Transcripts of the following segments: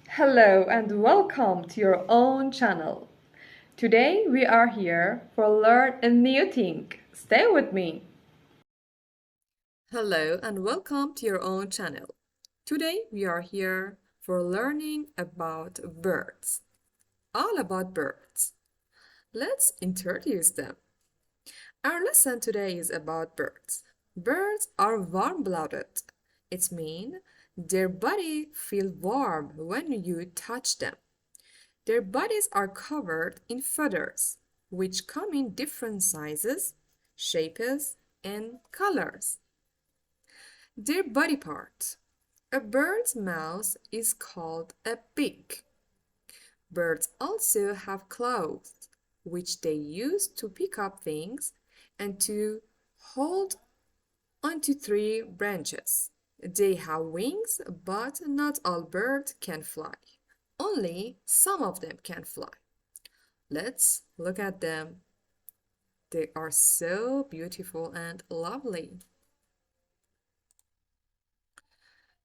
Hello and welcome to your own channel. Today we are here for learn a new thing. Stay with me. Hello and welcome to your own channel. Today we are here for learning about birds. All about birds. Let's introduce them. Our lesson today is about birds. Birds are warm-blooded. It means their body feel warm when you touch them. Their bodies are covered in feathers, which come in different sizes, shapes, and colors. Their body part. A bird's mouth is called a beak. Birds also have claws, which they use to pick up things and to hold onto tree branches. They have wings, but not all birds can fly. Only some of them can fly. Let's look at them. They are so beautiful and lovely.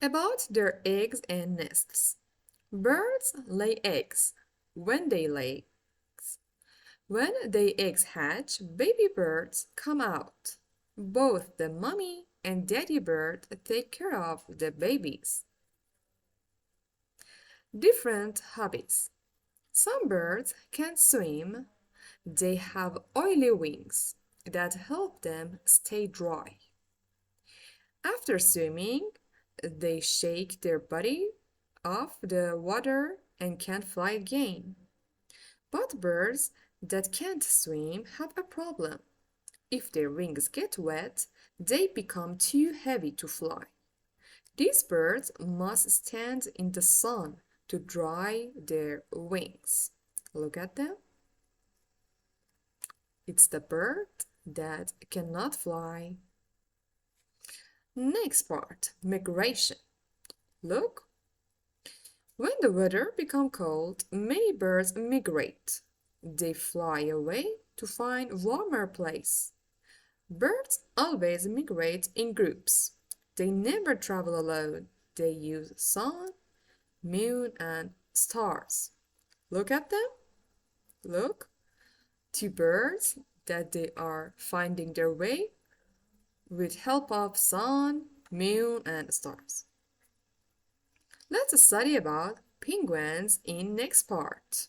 About their eggs and nests. Birds lay eggs. When they lay When the eggs hatch, baby birds come out. Both the mommy and daddy bird take care of the babies. Different hobbies. Some birds can swim. They have oily wings that help them stay dry. After swimming, they shake their body off the water and can fly again. But birds that can't swim have a problem. If their wings get wet, they become too heavy to fly. These birds must stand in the sun to dry their wings. Look at them. It's the bird that cannot fly. Next part, migration. Look. When the weather becomes cold, many birds migrate. They fly away to find warmer place. Birds always migrate in groups. They never travel alone. They use sun, moon, and stars. Look at them. Look. Two birds that they are finding their way with help of sun, moon, and stars. Let's study about penguins in next part.